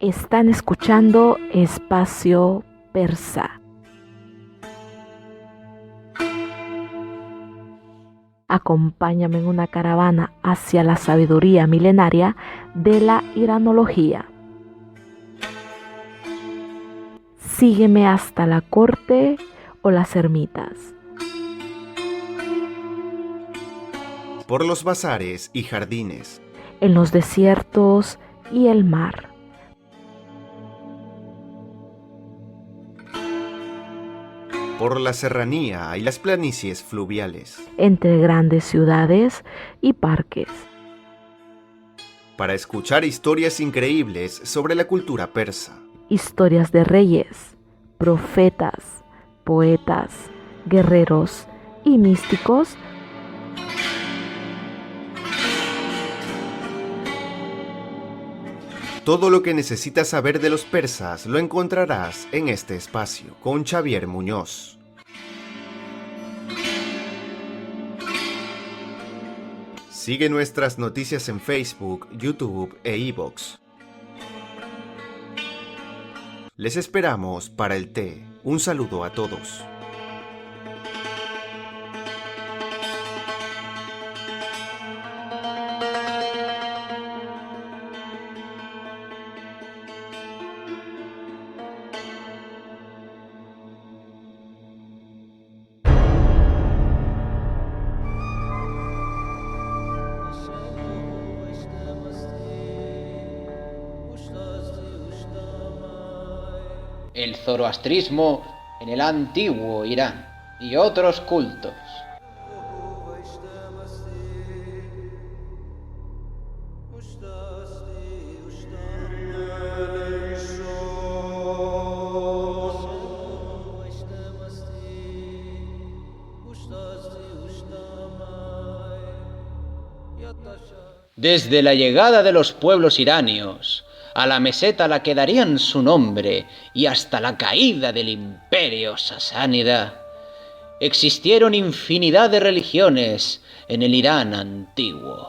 Están escuchando Espacio Persa. Acompáñame en una caravana hacia la sabiduría milenaria de la iranología. Sígueme hasta la corte o las ermitas. Por los bazares y jardines. En los desiertos y el mar. Por la serranía y las planicies fluviales. Entre grandes ciudades y parques. Para escuchar historias increíbles sobre la cultura persa. Historias de reyes, profetas, poetas, guerreros y místicos. Todo lo que necesitas saber de los persas lo encontrarás en este espacio con Xavier Muñoz. Sigue nuestras noticias en Facebook, YouTube e iVoox. Les esperamos para el té. Un saludo a todos. El zoroastrismo en el antiguo Irán y otros cultos. Desde la llegada de los pueblos iranios a la meseta a la que darían su nombre y hasta la caída del imperio sasánida, existieron infinidad de religiones en el Irán antiguo.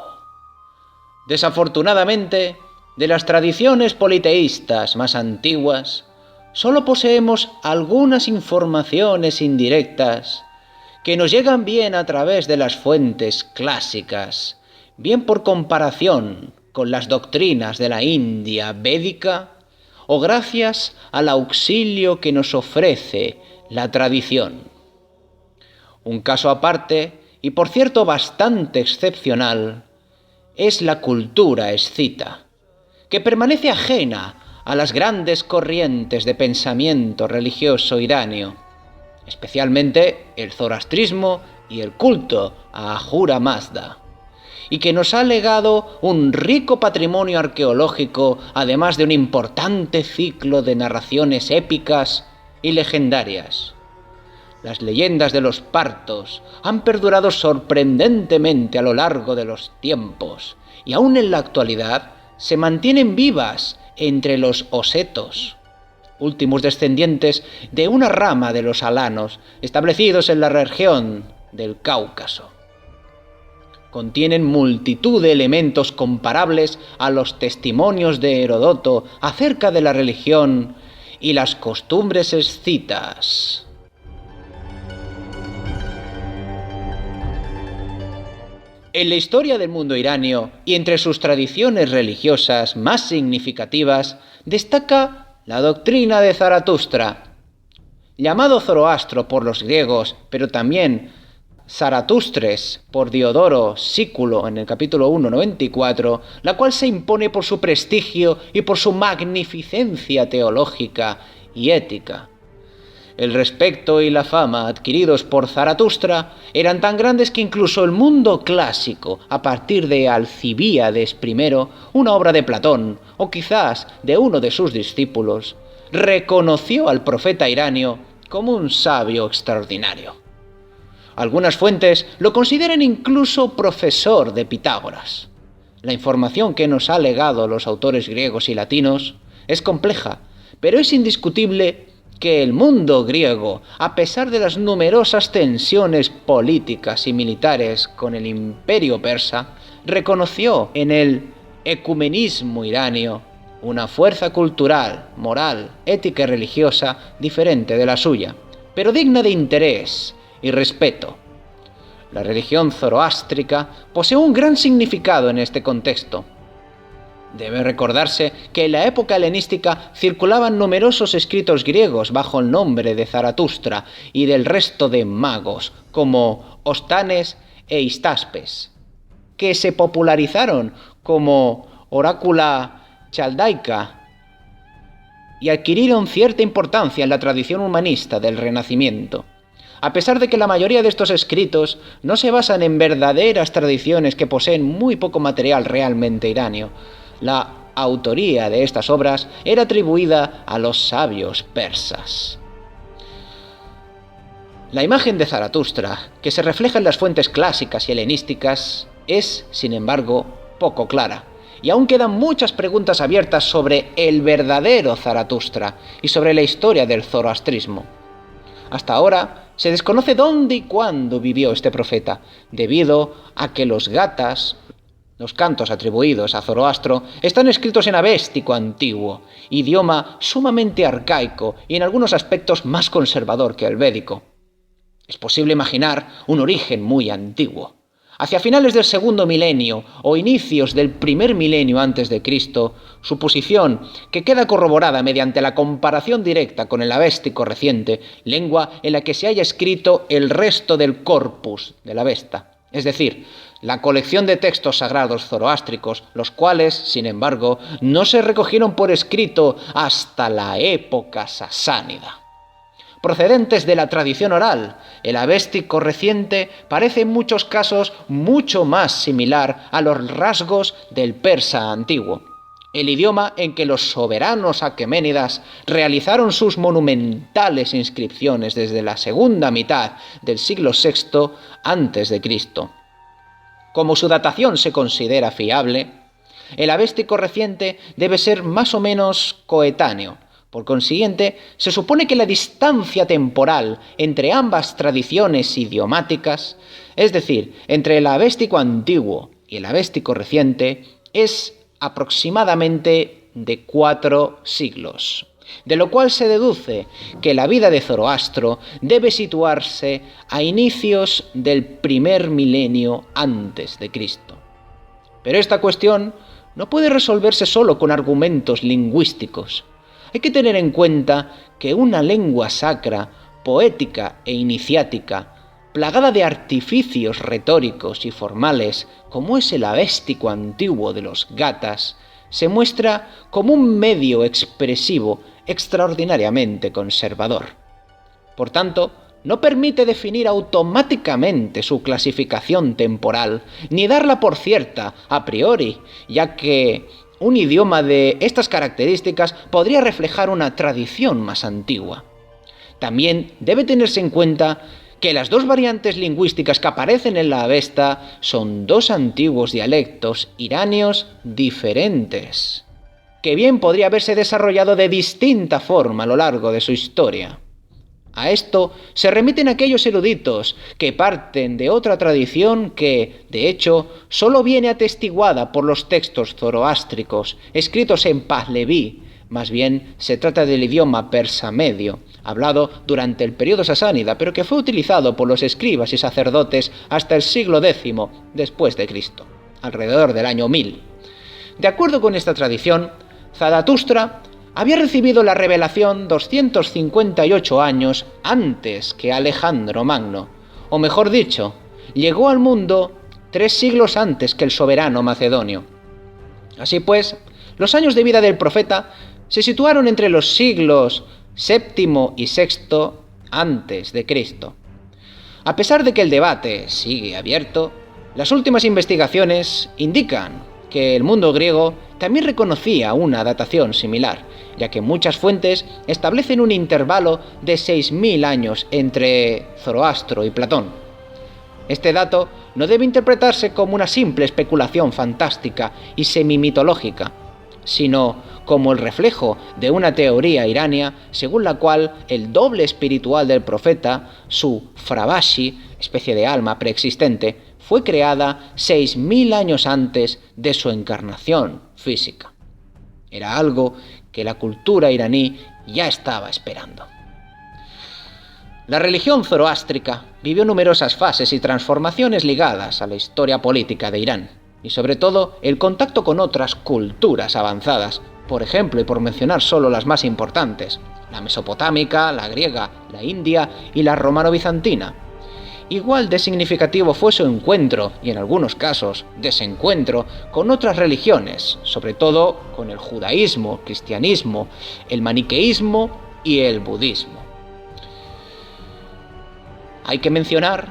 Desafortunadamente, de las tradiciones politeístas más antiguas, solo poseemos algunas informaciones indirectas que nos llegan bien a través de las fuentes clásicas, bien por comparación con las doctrinas de la India védica o gracias al auxilio que nos ofrece la tradición. Un caso aparte, y por cierto bastante excepcional, es la cultura escita, que permanece ajena a las grandes corrientes de pensamiento religioso iráneo, especialmente el zoroastrismo y el culto a Ahura Mazda, y que nos ha legado un rico patrimonio arqueológico, además de un importante ciclo de narraciones épicas y legendarias. Las leyendas de los partos han perdurado sorprendentemente a lo largo de los tiempos, y aún en la actualidad se mantienen vivas entre los osetos, últimos descendientes de una rama de los alanos, establecidos en la región del Cáucaso. Contienen multitud de elementos comparables a los testimonios de Heródoto acerca de la religión y las costumbres escitas. En la historia del mundo iranio y entre sus tradiciones religiosas más significativas destaca la doctrina de Zaratustra, llamado Zoroastro por los griegos, pero también Zaratustres por Diodoro Sículo en el capítulo 1.94, la cual se impone por su prestigio y por su magnificencia teológica y ética. El respeto y la fama adquiridos por Zaratustra eran tan grandes que incluso el mundo clásico, a partir de Alcibíades I, una obra de Platón, o quizás de uno de sus discípulos, reconoció al profeta iranio como un sabio extraordinario. Algunas fuentes lo consideran incluso profesor de Pitágoras. La información que nos ha legado los autores griegos y latinos es compleja, pero es indiscutible que el mundo griego, a pesar de las numerosas tensiones políticas y militares con el imperio persa, reconoció en el ecumenismo iranio una fuerza cultural, moral, ética y religiosa diferente de la suya, pero digna de interés y respeto. La religión zoroástrica posee un gran significado en este contexto. Debe recordarse que en la época helenística circulaban numerosos escritos griegos bajo el nombre de Zaratustra y del resto de magos, como Ostanes e Histaspes, que se popularizaron como orácula chaldaica y adquirieron cierta importancia en la tradición humanista del Renacimiento. A pesar de que la mayoría de estos escritos no se basan en verdaderas tradiciones que poseen muy poco material realmente iranio, la autoría de estas obras era atribuida a los sabios persas. La imagen de Zaratustra, que se refleja en las fuentes clásicas y helenísticas, es, sin embargo, poco clara, y aún quedan muchas preguntas abiertas sobre el verdadero Zaratustra y sobre la historia del zoroastrismo. Hasta ahora se desconoce dónde y cuándo vivió este profeta, debido a que los gatas, los cantos atribuidos a Zoroastro, están escritos en avéstico antiguo, idioma sumamente arcaico y en algunos aspectos más conservador que el védico. Es posible imaginar un origen muy antiguo. Hacia finales del segundo milenio o inicios del primer milenio antes de Cristo, suposición que queda corroborada mediante la comparación directa con el avéstico reciente, lengua en la que se haya escrito el resto del corpus de la Avesta, es decir, la colección de textos sagrados zoroástricos, los cuales, sin embargo, no se recogieron por escrito hasta la época sasánida. Procedentes de la tradición oral, el avéstico reciente parece en muchos casos mucho más similar a los rasgos del persa antiguo, el idioma en que los soberanos aqueménidas realizaron sus monumentales inscripciones desde la segunda mitad del siglo VI a.C. Como su datación se considera fiable, el avéstico reciente debe ser más o menos coetáneo. Por consiguiente, se supone que la distancia temporal entre ambas tradiciones idiomáticas, es decir, entre el avéstico antiguo y el avéstico reciente, es aproximadamente de 4 siglos, de lo cual se deduce que la vida de Zoroastro debe situarse a inicios del primer milenio antes de Cristo. Pero esta cuestión no puede resolverse solo con argumentos lingüísticos. Hay que tener en cuenta que una lengua sacra, poética e iniciática, plagada de artificios retóricos y formales, como es el avéstico antiguo de los gatas, se muestra como un medio expresivo extraordinariamente conservador. Por tanto, no permite definir automáticamente su clasificación temporal, ni darla por cierta a priori, ya que un idioma de estas características podría reflejar una tradición más antigua. También debe tenerse en cuenta que las dos variantes lingüísticas que aparecen en la Avesta son dos antiguos dialectos iranios diferentes, que bien podría haberse desarrollado de distinta forma a lo largo de su historia. A esto se remiten aquellos eruditos que parten de otra tradición que, de hecho, solo viene atestiguada por los textos zoroástricos, escritos en Pahlaví. Más bien, se trata del idioma persa medio, hablado durante el periodo sasánida, pero que fue utilizado por los escribas y sacerdotes hasta el siglo X después de Cristo, alrededor del año 1000. De acuerdo con esta tradición, Zaratustra había recibido la revelación 258 años antes que Alejandro Magno, o mejor dicho, llegó al mundo 3 siglos antes que el soberano macedonio. Así pues, los años de vida del profeta se situaron entre los siglos VII y VI antes de Cristo. A pesar de que el debate sigue abierto, las últimas investigaciones indican que el mundo griego también reconocía una datación similar, ya que muchas fuentes establecen un intervalo de 6.000 años entre Zoroastro y Platón. Este dato no debe interpretarse como una simple especulación fantástica y semimitológica, sino como el reflejo de una teoría irania según la cual el doble espiritual del profeta, su Fravashi, especie de alma preexistente, fue creada 6.000 años antes de su encarnación física. Era algo que la cultura iraní ya estaba esperando. La religión zoroástrica vivió numerosas fases y transformaciones ligadas a la historia política de Irán, y sobre todo el contacto con otras culturas avanzadas, por ejemplo, y por mencionar solo las más importantes, la mesopotámica, la griega, la india y la romano-bizantina. Igual de significativo fue su encuentro, y en algunos casos desencuentro, con otras religiones, sobre todo con el judaísmo, cristianismo, el maniqueísmo y el budismo. Hay que mencionar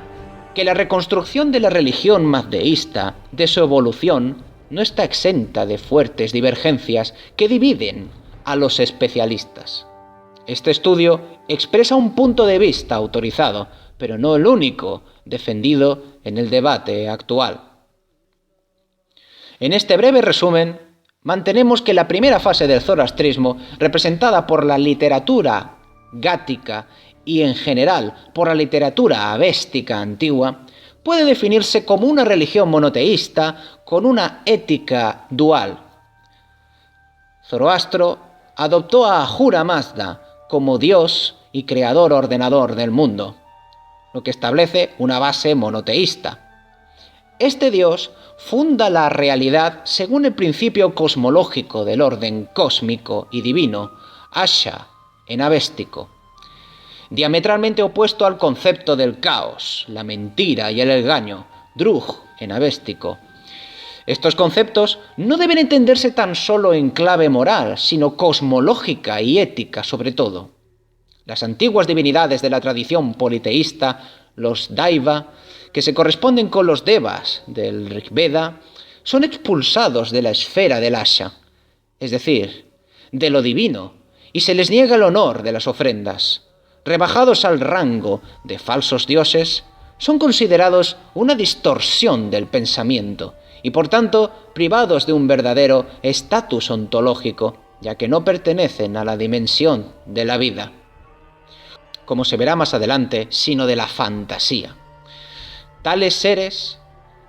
que la reconstrucción de la religión mazdeísta, de su evolución, no está exenta de fuertes divergencias que dividen a los especialistas. Este estudio expresa un punto de vista autorizado, pero no el único defendido en el debate actual. En este breve resumen, mantenemos que la primera fase del zoroastrismo, representada por la literatura gática y en general por la literatura avéstica antigua, puede definirse como una religión monoteísta con una ética dual. Zoroastro adoptó a Ahura Mazda como dios y creador ordenador del mundo, lo que establece una base monoteísta. Este dios funda la realidad según el principio cosmológico del orden cósmico y divino, Asha en avéstico, diametralmente opuesto al concepto del caos, la mentira y el engaño, Drug en avéstico. Estos conceptos no deben entenderse tan solo en clave moral, sino cosmológica y ética sobre todo. Las antiguas divinidades de la tradición politeísta, los Daiva, que se corresponden con los Devas del Rigveda, son expulsados de la esfera del Asha, es decir, de lo divino, y se les niega el honor de las ofrendas. Rebajados al rango de falsos dioses, son considerados una distorsión del pensamiento y por tanto privados de un verdadero estatus ontológico, ya que no pertenecen a la dimensión de la vida, como se verá más adelante, sino de la fantasía. Tales seres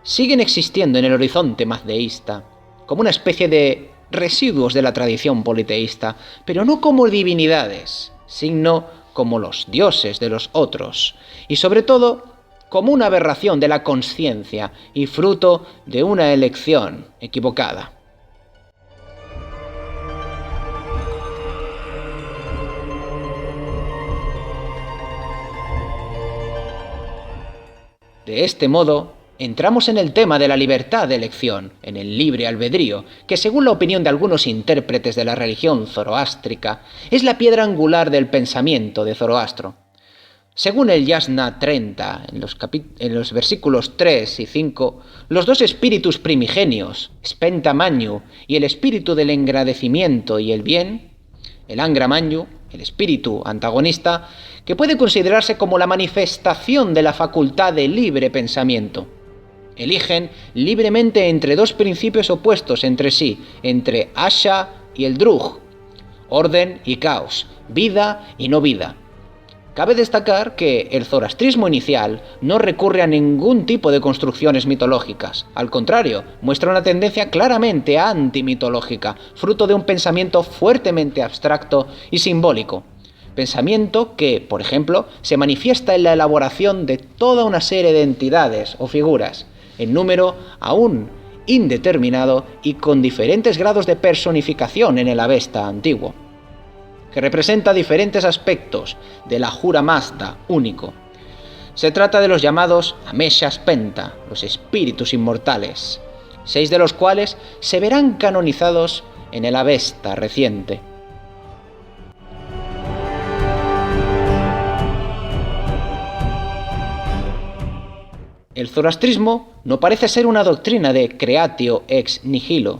siguen existiendo en el horizonte mazdeísta, como una especie de residuos de la tradición politeísta, pero no como divinidades, sino como los dioses de los otros, y sobre todo como una aberración de la conciencia y fruto de una elección equivocada. De este modo, entramos en el tema de la libertad de elección, en el libre albedrío, que según la opinión de algunos intérpretes de la religión zoroástrica, es la piedra angular del pensamiento de Zoroastro. Según el Yasna 30, en los versículos 3 y 5, los dos espíritus primigenios, Spenta Manyu y el espíritu del engrandecimiento y el bien, el Angra Manyu, el espíritu antagonista, que puede considerarse como la manifestación de la facultad de libre pensamiento. Eligen libremente entre dos principios opuestos entre sí, entre Asha y el Drug, orden y caos, vida y no vida. Cabe destacar que el zoroastrismo inicial no recurre a ningún tipo de construcciones mitológicas. Al contrario, muestra una tendencia claramente antimitológica, fruto de un pensamiento fuertemente abstracto y simbólico. Pensamiento que, por ejemplo, se manifiesta en la elaboración de toda una serie de entidades o figuras, en número aún indeterminado y con diferentes grados de personificación en el Avesta antiguo, que representa diferentes aspectos del Ahura Mazda único. Se trata de los llamados Ameshas Penta, los espíritus inmortales, 6 de los cuales se verán canonizados en el Avesta reciente. El zoroastrismo no parece ser una doctrina de creatio ex nihilo,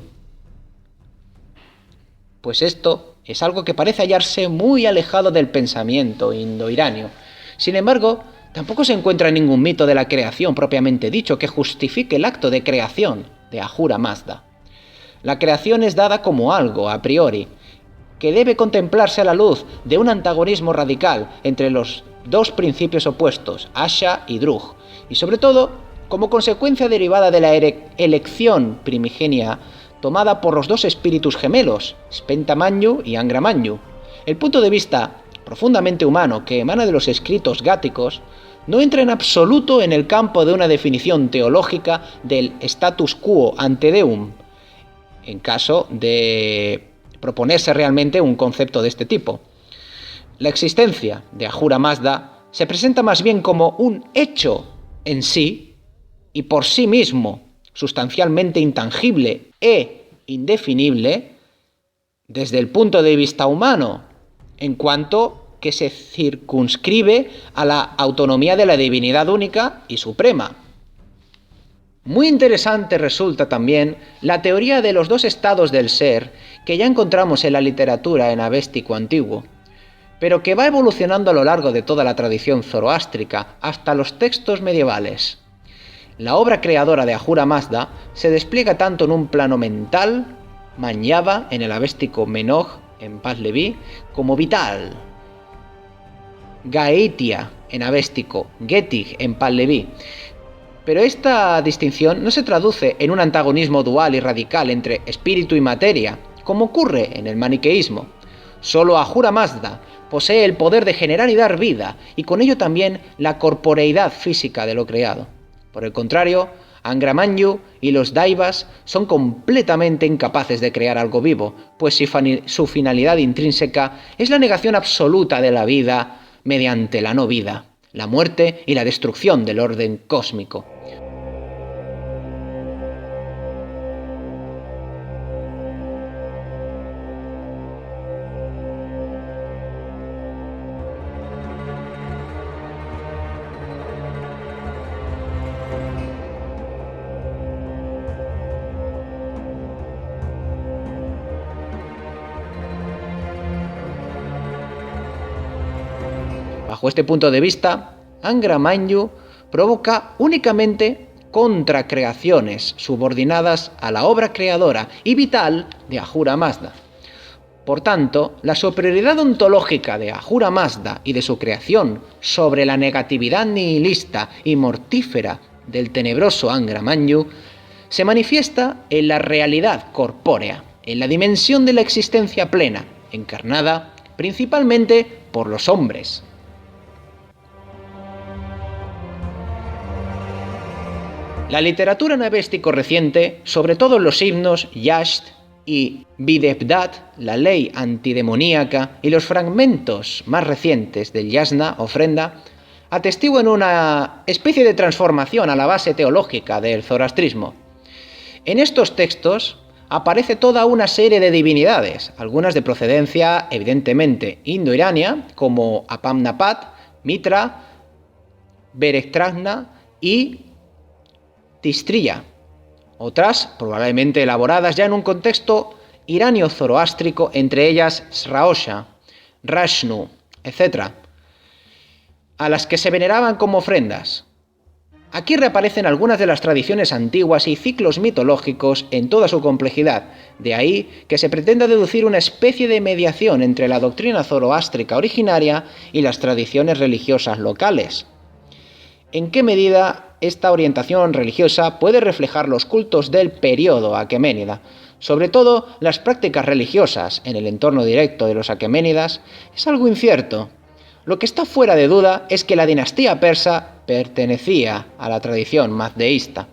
pues esto es algo que parece hallarse muy alejado del pensamiento indoiranio. Sin embargo, tampoco se encuentra ningún mito de la creación propiamente dicho que justifique el acto de creación de Ahura Mazda. La creación es dada como algo a priori, que debe contemplarse a la luz de un antagonismo radical entre los dos principios opuestos, Asha y Drug, y sobre todo como consecuencia derivada de la elección primigenia tomada por los dos espíritus gemelos, Spenta Manyu y Angra Manyu. El punto de vista profundamente humano que emana de los escritos gáticos no entra en absoluto en el campo de una definición teológica del status quo ante Deum, en caso de proponerse realmente un concepto de este tipo. La existencia de Ahura Mazda se presenta más bien como un hecho en sí y por sí mismo, sustancialmente intangible e indefinible desde el punto de vista humano, en cuanto que se circunscribe a la autonomía de la divinidad única y suprema. Muy interesante resulta también la teoría de los dos estados del ser que ya encontramos en la literatura en avéstico antiguo, pero que va evolucionando a lo largo de toda la tradición zoroástrica hasta los textos medievales. La obra creadora de Ahura Mazda se despliega tanto en un plano mental, Manyava en el avéstico Menoj en Paz Leví, como vital, Gaetia en avéstico, Getig en Paz Leví. Pero esta distinción no se traduce en un antagonismo dual y radical entre espíritu y materia, como ocurre en el maniqueísmo. Solo Ahura Mazda posee el poder de generar y dar vida, y con ello también la corporeidad física de lo creado. Por el contrario, Angra Manyu y los Daivas son completamente incapaces de crear algo vivo, pues su finalidad intrínseca es la negación absoluta de la vida mediante la no vida, la muerte y la destrucción del orden cósmico. Bajo este punto de vista, Angra Manyu provoca únicamente contracreaciones subordinadas a la obra creadora y vital de Ahura Mazda. Por tanto, la superioridad ontológica de Ahura Mazda y de su creación sobre la negatividad nihilista y mortífera del tenebroso Angra Manyu se manifiesta en la realidad corpórea, en la dimensión de la existencia plena, encarnada principalmente por los hombres. La literatura en avéstico reciente, sobre todo en los himnos Yasht y Videbdat, la ley antidemoníaca, y los fragmentos más recientes del Yasna, ofrenda, atestiguan una especie de transformación a la base teológica del zoroastrismo. En estos textos aparece toda una serie de divinidades, algunas de procedencia evidentemente indo-irania, como Apamnapat, Mitra, Berektragna y Tistriya, otras probablemente elaboradas ya en un contexto iranio-zoroástrico, entre ellas Sraosha, Rashnu, etc., a las que se veneraban como ofrendas. Aquí reaparecen algunas de las tradiciones antiguas y ciclos mitológicos en toda su complejidad, de ahí que se pretenda deducir una especie de mediación entre la doctrina zoroástrica originaria y las tradiciones religiosas locales. ¿En qué medida esta orientación religiosa puede reflejar los cultos del período aqueménida? Sobre todo, las prácticas religiosas en el entorno directo de los aqueménidas es algo incierto. Lo que está fuera de duda es que la dinastía persa pertenecía a la tradición mazdeísta.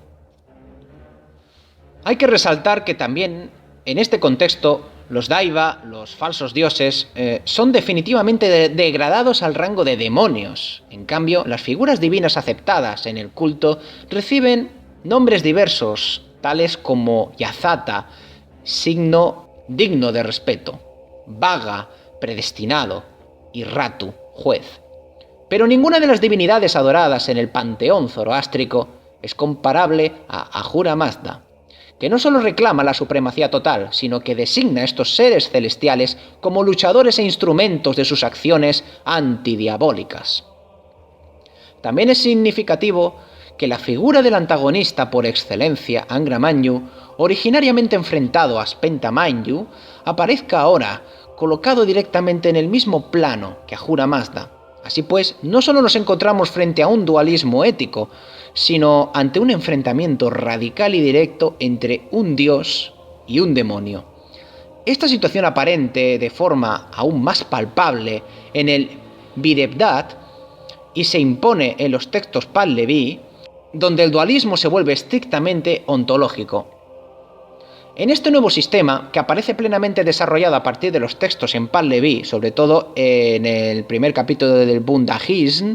Hay que resaltar que también en este contexto los Daiva, los falsos dioses, son definitivamente degradados al rango de demonios. En cambio, las figuras divinas aceptadas en el culto reciben nombres diversos, tales como Yazata, signo digno de respeto, Vaga, predestinado, y Ratu, juez. Pero ninguna de las divinidades adoradas en el panteón zoroástrico es comparable a Ahura Mazda, que no solo reclama la supremacía total, sino que designa a estos seres celestiales como luchadores e instrumentos de sus acciones antidiabólicas. También es significativo que la figura del antagonista por excelencia, Angra Manyu, originariamente enfrentado a Spenta Manyu, aparezca ahora colocado directamente en el mismo plano que Ahura Mazda. Así pues, no solo nos encontramos frente a un dualismo ético, sino ante un enfrentamiento radical y directo entre un dios y un demonio. Esta situación aparente de forma aún más palpable en el Bidebdat y se impone en los textos Pahlavi, donde el dualismo se vuelve estrictamente ontológico. En este nuevo sistema, que aparece plenamente desarrollado a partir de los textos en Pahlavi, sobre todo en el primer capítulo del Bundahism,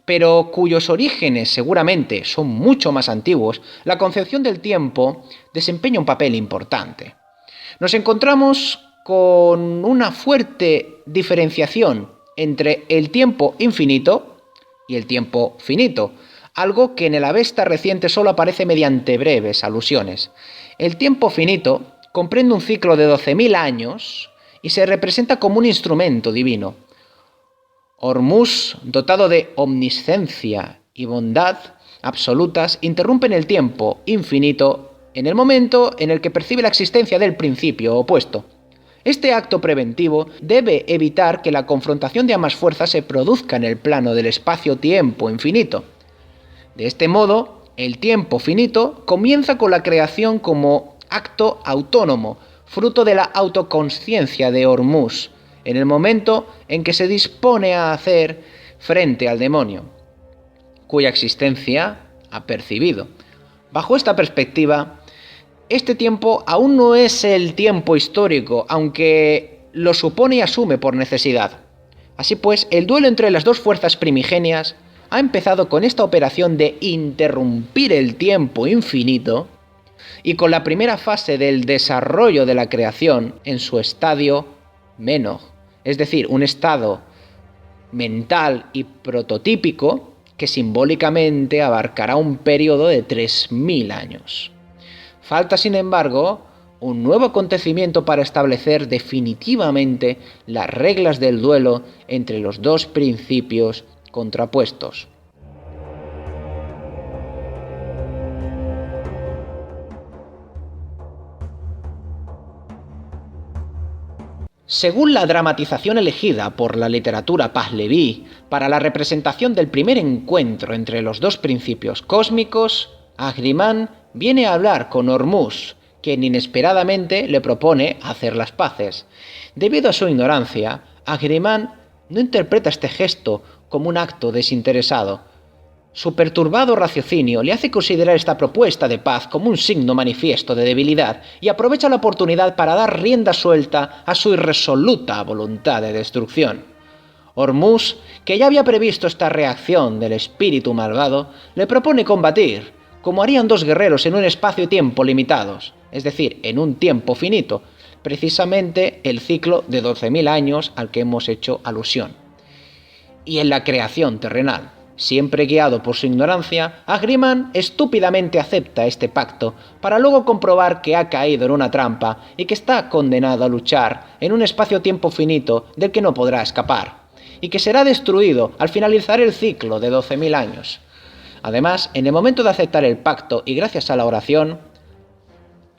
pero cuyos orígenes seguramente son mucho más antiguos, la concepción del tiempo desempeña un papel importante. Nos encontramos con una fuerte diferenciación entre el tiempo infinito y el tiempo finito, algo que en el Avesta reciente solo aparece mediante breves alusiones. El tiempo finito comprende un ciclo de 12.000 años y se representa como un instrumento divino. Hormuz, dotado de omnisciencia y bondad absolutas, interrumpen el tiempo infinito en el momento en el que percibe la existencia del principio opuesto. Este acto preventivo debe evitar que la confrontación de ambas fuerzas se produzca en el plano del espacio-tiempo infinito. De este modo, el tiempo finito comienza con la creación como acto autónomo, fruto de la autoconsciencia de Hormuz, en el momento en que se dispone a hacer frente al demonio, cuya existencia ha percibido. Bajo esta perspectiva, este tiempo aún no es el tiempo histórico, aunque lo supone y asume por necesidad. Así pues, el duelo entre las dos fuerzas primigenias ha empezado con esta operación de interrumpir el tiempo infinito y con la primera fase del desarrollo de la creación en su estadio Menoj, es decir, un estado mental y prototípico que simbólicamente abarcará un periodo de 3.000 años. Falta, sin embargo, un nuevo acontecimiento para establecer definitivamente las reglas del duelo entre los dos principios contrapuestos. Según la dramatización elegida por la literatura Pahlavi para la representación del primer encuentro entre los dos principios cósmicos, Ahriman viene a hablar con Hormuz, quien inesperadamente le propone hacer las paces. Debido a su ignorancia, Ahriman no interpreta este gesto como un acto desinteresado. Su perturbado raciocinio le hace considerar esta propuesta de paz como un signo manifiesto de debilidad y aprovecha la oportunidad para dar rienda suelta a su irresoluta voluntad de destrucción. Hormuz, que ya había previsto esta reacción del espíritu malvado, le propone combatir, como harían dos guerreros en un espacio y tiempo limitados, es decir, en un tiempo finito, precisamente el ciclo de 12.000 años al que hemos hecho alusión. Y en la creación terrenal. Siempre guiado por su ignorancia, Ahriman estúpidamente acepta este pacto para luego comprobar que ha caído en una trampa y que está condenado a luchar en un espacio-tiempo finito del que no podrá escapar, y que será destruido al finalizar el ciclo de 12.000 años. Además, en el momento de aceptar el pacto y gracias a la oración,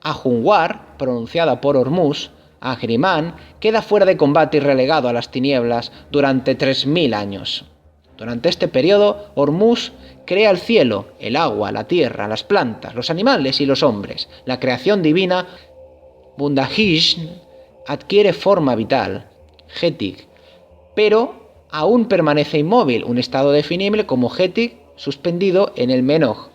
Ahunwar, pronunciada por Hormuz, Ahriman queda fuera de combate y relegado a las tinieblas durante 3.000 años. Durante este periodo, Hormuz crea el cielo, el agua, la tierra, las plantas, los animales y los hombres. La creación divina, Bundahism, adquiere forma vital, Getik, pero aún permanece inmóvil, un estado definible como Getik suspendido en el Menoj.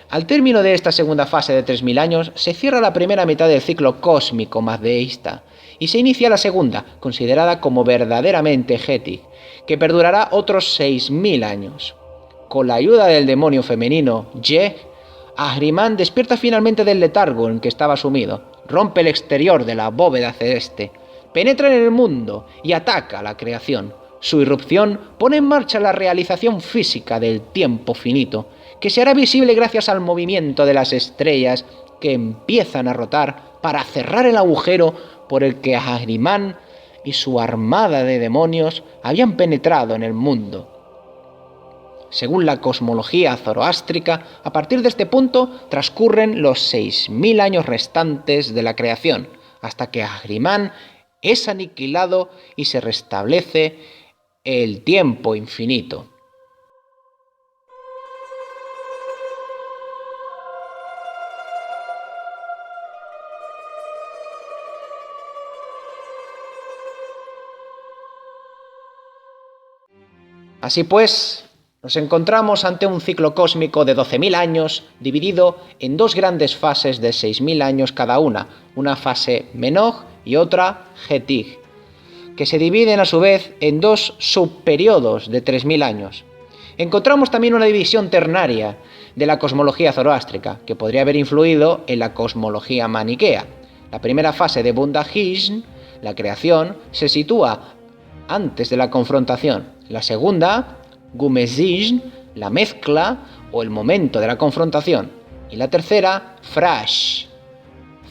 Al término de esta segunda fase de 3.000 años, se cierra la primera mitad del ciclo cósmico mazdeísta y se inicia la segunda, considerada como verdaderamente Getik, que perdurará otros 6.000 años. Con la ayuda del demonio femenino, Yeh, Ahriman despierta finalmente del letargo en que estaba sumido, rompe el exterior de la bóveda celeste, penetra en el mundo y ataca a la creación. Su irrupción pone en marcha la realización física del tiempo finito, que se hará visible gracias al movimiento de las estrellas que empiezan a rotar para cerrar el agujero por el que Ahriman y su armada de demonios habían penetrado en el mundo. Según la cosmología zoroástrica, a partir de este punto transcurren los 6.000 años restantes de la creación, hasta que Ahriman es aniquilado y se restablece el tiempo infinito. Así pues, nos encontramos ante un ciclo cósmico de 12.000 años, dividido en dos grandes fases de 6.000 años cada una fase Menoj y otra Getig, que se dividen a su vez en dos subperiodos de 3.000 años. Encontramos también una división ternaria de la cosmología zoroástrica, que podría haber influido en la cosmología maniquea. La primera fase de Bundahishn, la creación, se sitúa antes de la confrontación. La segunda, Gumezishn, la mezcla o el momento de la confrontación. Y la tercera,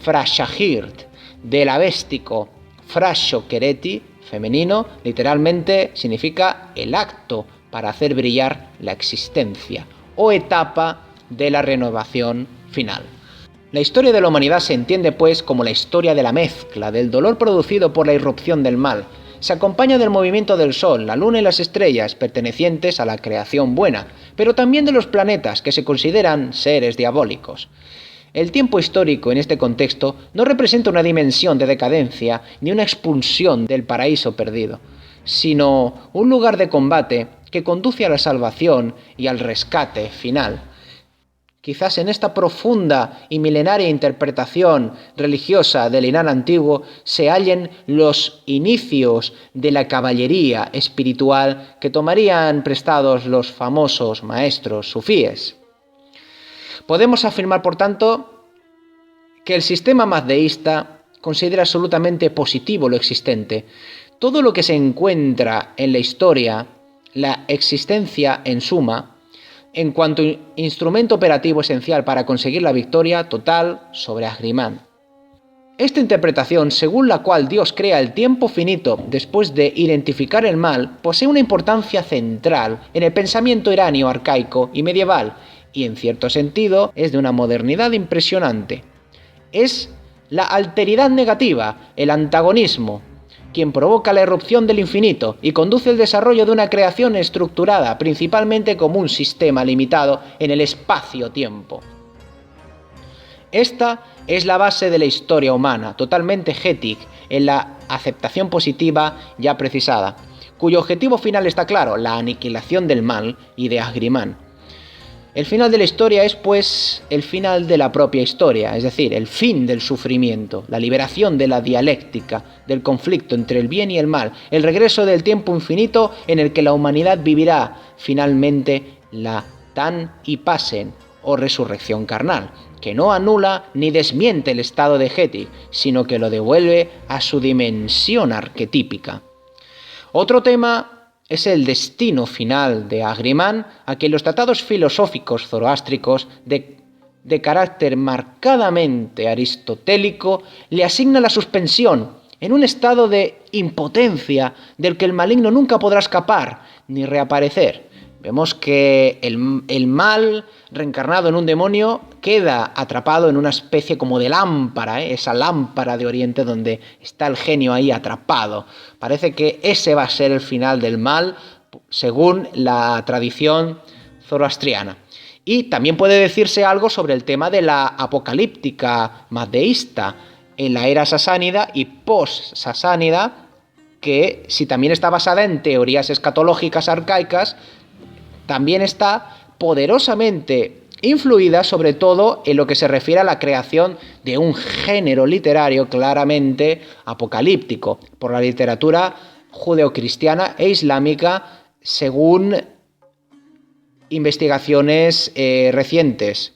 Frashahirt, del avéstico Frashokereti, femenino, literalmente significa el acto para hacer brillar la existencia, o etapa de la renovación final. La historia de la humanidad se entiende pues como la historia de la mezcla, del dolor producido por la irrupción del mal. Se acompaña del movimiento del Sol, la Luna y las estrellas, pertenecientes a la creación buena, pero también de los planetas, que se consideran seres diabólicos. El tiempo histórico en este contexto no representa una dimensión de decadencia ni una expulsión del paraíso perdido, sino un lugar de combate que conduce a la salvación y al rescate final. Quizás en esta profunda y milenaria interpretación religiosa del Irán antiguo se hallen los inicios de la caballería espiritual que tomarían prestados los famosos maestros sufíes. Podemos afirmar, por tanto, que el sistema mazdeísta considera absolutamente positivo lo existente. Todo lo que se encuentra en la historia, la existencia en suma, en cuanto instrumento operativo esencial para conseguir la victoria total sobre Ahriman. Esta interpretación, según la cual Dios crea el tiempo finito después de identificar el mal, posee una importancia central en el pensamiento iranio arcaico y medieval, y en cierto sentido es de una modernidad impresionante. Es la alteridad negativa, el antagonismo, quien provoca la irrupción del infinito y conduce el desarrollo de una creación estructurada principalmente como un sistema limitado en el espacio-tiempo. Esta es la base de la historia humana, totalmente Getig, en la aceptación positiva ya precisada, cuyo objetivo final está claro, la aniquilación del mal y de Ahriman. El final de la historia es, pues, el final de la propia historia, es decir, el fin del sufrimiento, la liberación de la dialéctica, del conflicto entre el bien y el mal, el regreso del tiempo infinito en el que la humanidad vivirá finalmente la Tan y Pasen, o resurrección carnal, que no anula ni desmiente el estado de Getig, sino que lo devuelve a su dimensión arquetípica. Otro tema es el destino final de Ahriman, a quien los tratados filosóficos zoroástricos de carácter marcadamente aristotélico le asigna la suspensión en un estado de impotencia del que el maligno nunca podrá escapar ni reaparecer. Vemos que el mal, reencarnado en un demonio, queda atrapado en una especie como de lámpara, esa lámpara de Oriente donde está el genio ahí atrapado. Parece que ese va a ser el final del mal, según la tradición zoroastriana. Y también puede decirse algo sobre el tema de la apocalíptica mazdeísta en la era sasánida y post-sasánida, que si también está basada en teorías escatológicas arcaicas, también está poderosamente influida sobre todo en lo que se refiere a la creación de un género literario claramente apocalíptico por la literatura judeocristiana e islámica según investigaciones recientes.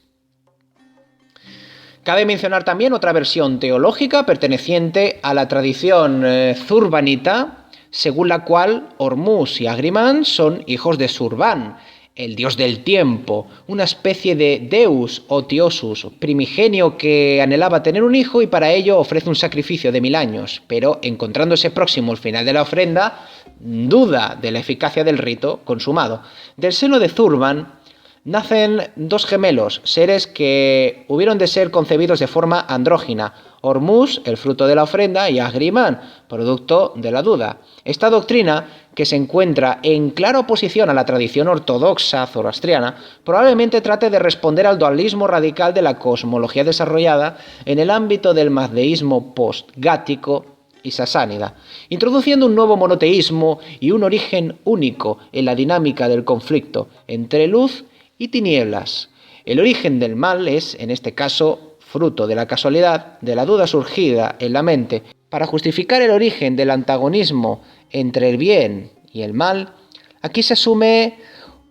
Cabe mencionar también otra versión teológica perteneciente a la tradición zurbanita, según la cual Hormuz y Ahriman son hijos de Zurban, el dios del tiempo, una especie de deus o tiosus primigenio que anhelaba tener un hijo y para ello ofrece un sacrificio de 1000 años, pero encontrándose próximo al final de la ofrenda, duda de la eficacia del rito consumado. Del seno de Zurban nacen dos gemelos, seres que hubieron de ser concebidos de forma andrógina, Hormuz, el fruto de la ofrenda, y Ahriman, producto de la duda. Esta doctrina, que se encuentra en clara oposición a la tradición ortodoxa zoroastriana, probablemente trate de responder al dualismo radical de la cosmología desarrollada en el ámbito del mazdeísmo post-gático y sasánida, introduciendo un nuevo monoteísmo y un origen único en la dinámica del conflicto entre luz y tinieblas. El origen del mal es, en este caso, fruto de la casualidad, de la duda surgida en la mente. Para justificar el origen del antagonismo entre el bien y el mal, aquí se asume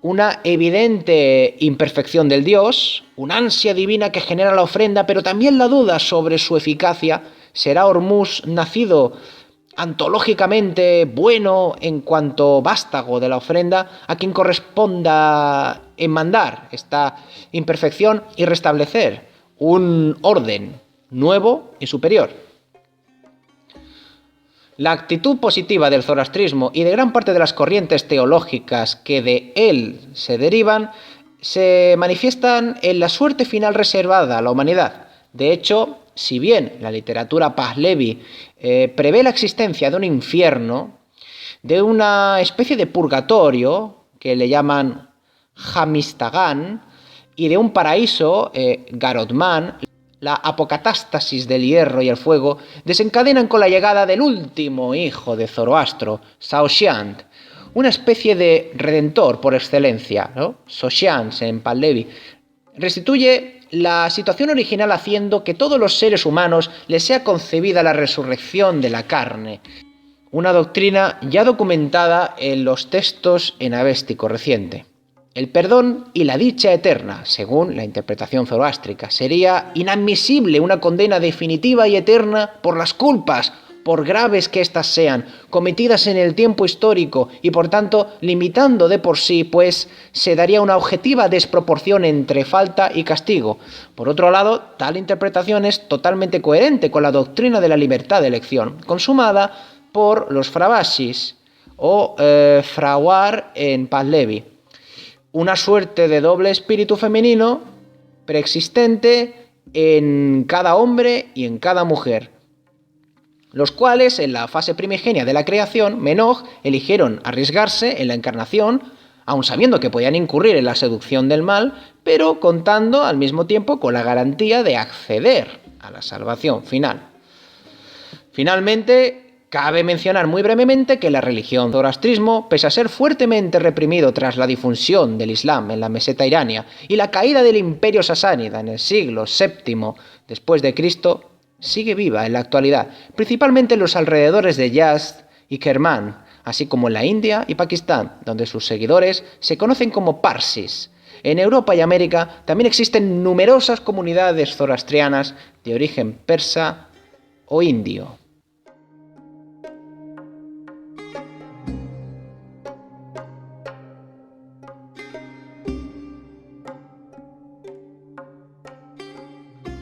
una evidente imperfección del Dios, una ansia divina que genera la ofrenda, pero también la duda sobre su eficacia. ¿Será Hormuz nacido antológicamente bueno en cuanto vástago de la ofrenda, a quien corresponda enmendar esta imperfección y restablecer un orden nuevo y superior? La actitud positiva del zoroastrismo y de gran parte de las corrientes teológicas que de él se derivan se manifiestan en la suerte final reservada a la humanidad. De hecho, si bien la literatura Pahlavi prevé la existencia de un infierno, de una especie de purgatorio que le llaman Hamistagan, y de un paraíso, Garodman, la apocatástasis del hierro y el fuego desencadenan con la llegada del último hijo de Zoroastro, Saoshyant, una especie de redentor por excelencia, ¿no? Saoshyant en Pahlavi restituye la situación original haciendo que todos los seres humanos les sea concebida la resurrección de la carne, una doctrina ya documentada en los textos en avéstico reciente. El perdón y la dicha eterna, según la interpretación zoroástrica, sería inadmisible una condena definitiva y eterna por las culpas, por graves que éstas sean, cometidas en el tiempo histórico y por tanto limitando de por sí, pues se daría una objetiva desproporción entre falta y castigo. Por otro lado, tal interpretación es totalmente coherente con la doctrina de la libertad de elección, consumada por los Fravasis o Frawar en Pahlavi. Una suerte de doble espíritu femenino preexistente en cada hombre y en cada mujer, los cuales en la fase primigenia de la creación, Menoj, eligieron arriesgarse en la encarnación, aun sabiendo que podían incurrir en la seducción del mal, pero contando al mismo tiempo con la garantía de acceder a la salvación final. Finalmente, cabe mencionar muy brevemente que la religión zoroastrismo, pese a ser fuertemente reprimido tras la difusión del Islam en la meseta irania y la caída del imperio sasánida en el siglo VII después de Cristo, sigue viva en la actualidad, principalmente en los alrededores de Yazd y Kerman, así como en la India y Pakistán, donde sus seguidores se conocen como Parsis. En Europa y América también existen numerosas comunidades zoroastrianas de origen persa o indio.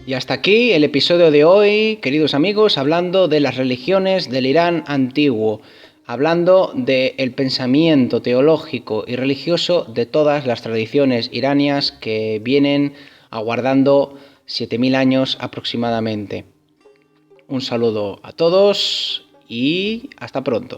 Y hasta aquí el episodio de hoy, queridos amigos, hablando de las religiones del Irán antiguo, hablando del pensamiento teológico y religioso de todas las tradiciones iranias que vienen aguardando 7000 años aproximadamente. Un saludo a todos y hasta pronto.